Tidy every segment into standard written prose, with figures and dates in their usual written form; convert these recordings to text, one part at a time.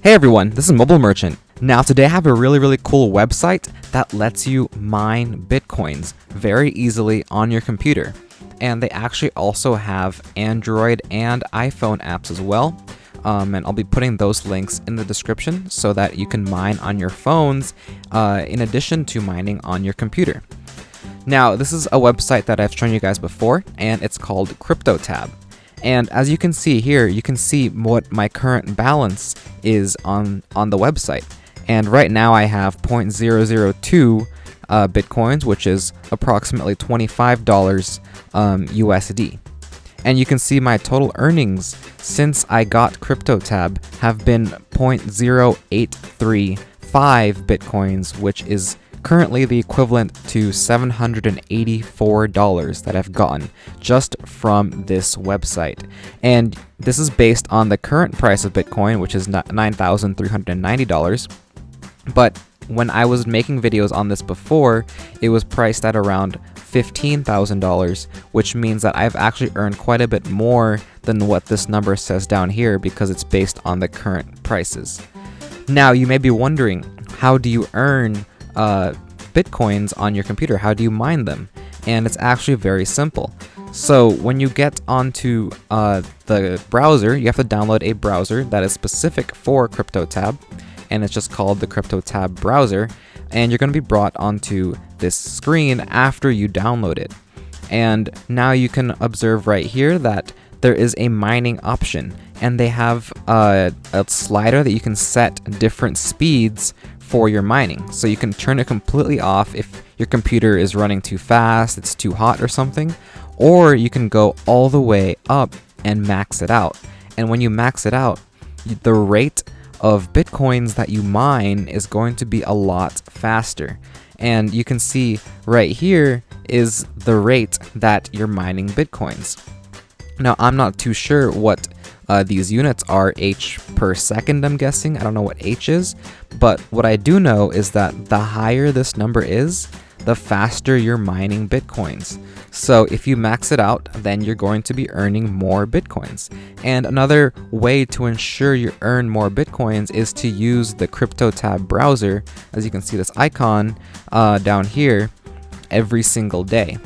Hey everyone, this is Mobile Merchant. Now today I have a really cool website that lets you mine Bitcoins very easily on your computer. And they actually also have Android and iPhone apps as well. And I'll be putting those links in the description so that you can mine on your phones in addition to mining on your computer. Now this is a website that I've shown you guys before, and it's called CryptoTab. And as you can see here, you can see what my current balance is on the website. And right now I have 0.002 Bitcoins, which is approximately $25 USD. And you can see my total earnings since I got CryptoTab have been 0.0835 Bitcoins, which is currently the equivalent to $784 that I've gotten just from this website. And this is based on the current price of Bitcoin, which is $9,390. But when I was making videos on this before, it was priced at around $15,000, which means that I've actually earned quite a bit more than what this number says down here because it's based on the current prices. Now, you may be wondering, how do you earn Bitcoins on your computer? How do you mine them? And it's actually very simple. So when you get onto the browser, you have to download a browser that is specific for CryptoTab, and it's just called the CryptoTab browser, and you're going to be brought onto this screen after you download it. And now you can observe right here that there is a mining option, and they have a slider that you can set different speeds for your mining. So you can turn it completely off if your computer is running too fast, it's too hot or something, or you can go all the way up and max it out. And when you max it out, the rate of Bitcoins that you mine is going to be a lot faster. And you can see right here is the rate that you're mining Bitcoins. Now, I'm not too sure what these units are, H per second, I'm guessing. I don't know what H is, but what I do know is that the higher this number is, the faster you're mining Bitcoins. So if you max it out, then you're going to be earning more Bitcoins. And another way to ensure you earn more Bitcoins is to use the CryptoTab browser, as you can see this icon down here, every single day.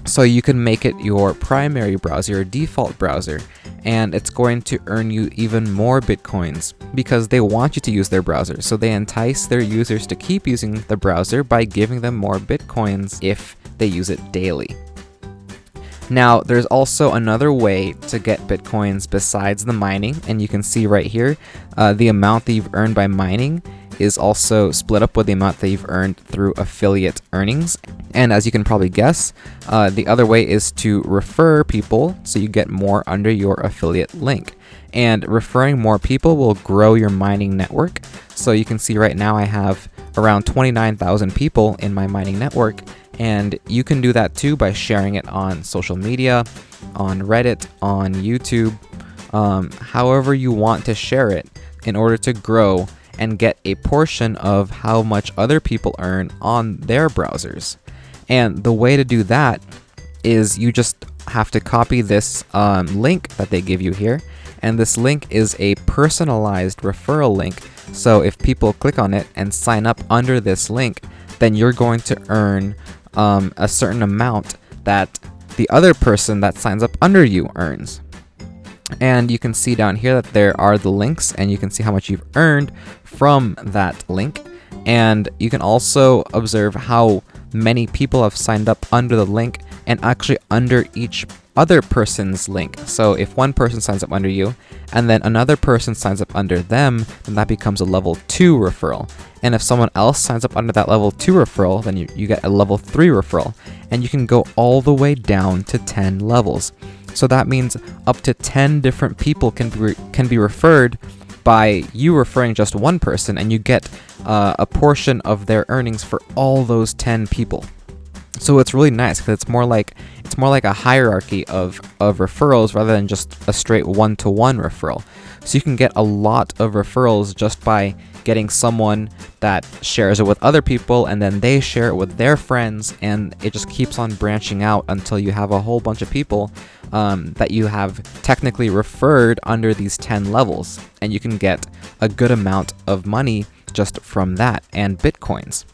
So you can make it your primary browser, your default browser, and it's going to earn you even more Bitcoins because they want you to use their browser. So they entice their users to keep using the browser by giving them more Bitcoins if they use it daily. Now, there's also another way to get Bitcoins besides the mining, and you can see right here, the amount that you've earned by mining is also split up with the amount that you've earned through affiliate earnings. And as you can probably guess, the other way is to refer people so you get more under your affiliate link. And referring more people will grow your mining network. So you can see right now I have around 29,000 people in my mining network, and you can do that too by sharing it on social media, on Reddit, on YouTube, however you want to share it in order to grow and get a portion of how much other people earn on their browsers. And the way to do that is you just have to copy this link that they give you here. And this link is a personalized referral link. So if people click on it and sign up under this link, then you're going to earn a certain amount that the other person that signs up under you earns. And you can see down here that there are the links, and you can see how much you've earned from that link. And you can also observe how many people have signed up under the link and actually under each other person's link. So if one person signs up under you and then another person signs up under them, then that becomes a level 2 referral. And if someone else signs up under that level 2 referral, then you get a level 3 referral. And you can go all the way down to 10 levels. So that means up to 10 different people can be referred by you referring just one person, and you get a portion of their earnings for all those 10 people. So it's really nice because it's more like a hierarchy of referrals rather than just a straight one-to-one referral. So you can get a lot of referrals just by getting someone that shares it with other people, and then they share it with their friends, and it just keeps on branching out until you have a whole bunch of people that you have technically referred under these 10 levels, and you can get a good amount of money just from that and Bitcoins.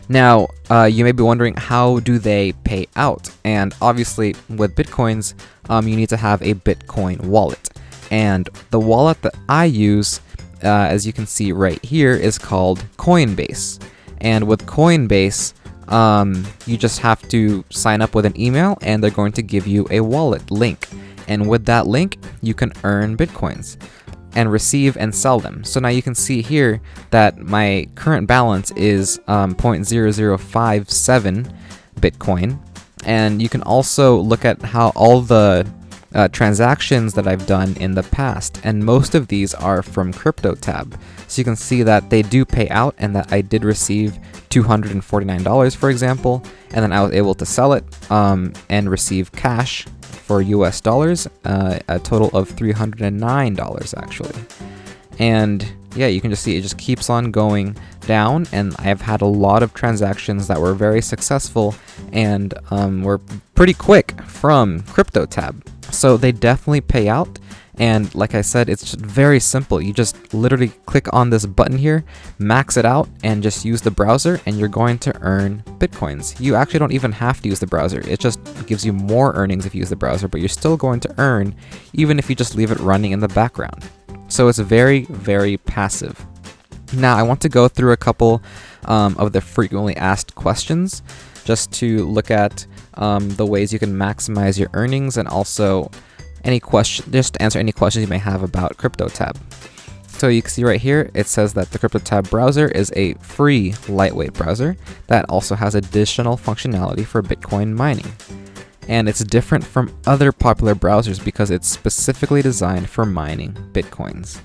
Now, you may be wondering, how do they pay out? And obviously, with Bitcoins, you need to have a Bitcoin wallet. And the wallet that I use, as you can see right here, is called Coinbase. And with Coinbase, you just have to sign up with an email, and they're going to give you a wallet link. And with that link, you can earn Bitcoins and receive and sell them. So now you can see here that my current balance is 0.0057 Bitcoin. And you can also look at how all the transactions that I've done in the past, and most of these are from CryptoTab. So you can see that they do pay out, and that I did receive $249, for example, and then I was able to sell it and receive cash for US dollars, a total of $309 actually. And yeah, you can just see it just keeps on going down, and I've had a lot of transactions that were very successful and were pretty quick from CryptoTab. So they definitely pay out, and like I said, it's just very simple. You just literally click on this button here, max it out, and just use the browser, and you're going to earn Bitcoins. You actually don't even have to use the browser. It just gives you more earnings if you use the browser, but you're still going to earn even if you just leave it running in the background. So it's very, very passive. Now, I want to go through a couple of the frequently asked questions just to look at the ways you can maximize your earnings, and also just answer any questions you may have about CryptoTab. So you can see right here, it says that the CryptoTab browser is a free lightweight browser that also has additional functionality for Bitcoin mining. And it's different from other popular browsers because it's specifically designed for mining Bitcoins.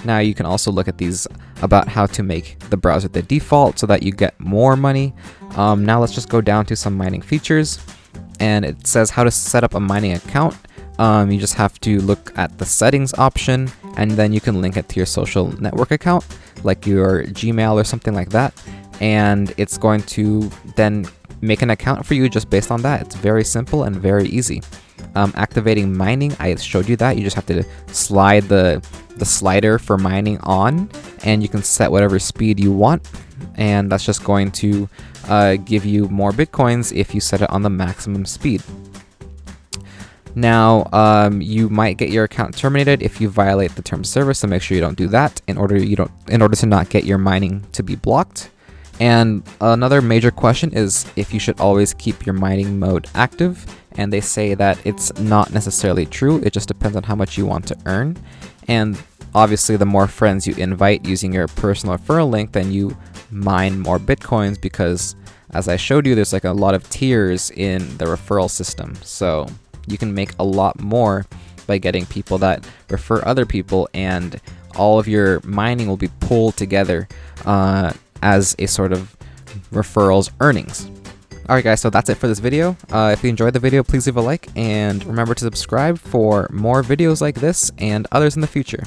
Now you can also look at these about how to make the browser the default so that you get more money. Now let's just go down to some mining features, and it says how to set up a mining account. You just have to look at the settings option, and then you can link it to your social network account, like your Gmail or something like that, and it's going to then make an account for you just based on that. It's very simple and very easy. Activating mining, I showed you that. You just have to slide the slider for mining on, and you can set whatever speed you want, and that's just going to give you more Bitcoins if you set it on the maximum speed. Now, you might get your account terminated if you violate the terms of service, so make sure you don't do that in order to not get your mining to be blocked. And another major question is if you should always keep your mining mode active, and they say that it's not necessarily true. It just depends on how much you want to earn. And obviously, the more friends you invite using your personal referral link, then you mine more Bitcoins, because as I showed you, there's like a lot of tiers in the referral system. So you can make a lot more by getting people that refer other people, and all of your mining will be pulled together as a sort of referrals earnings. Alright guys, so that's it for this video. If you enjoyed the video, please leave a like, and remember to subscribe for more videos like this and others in the future.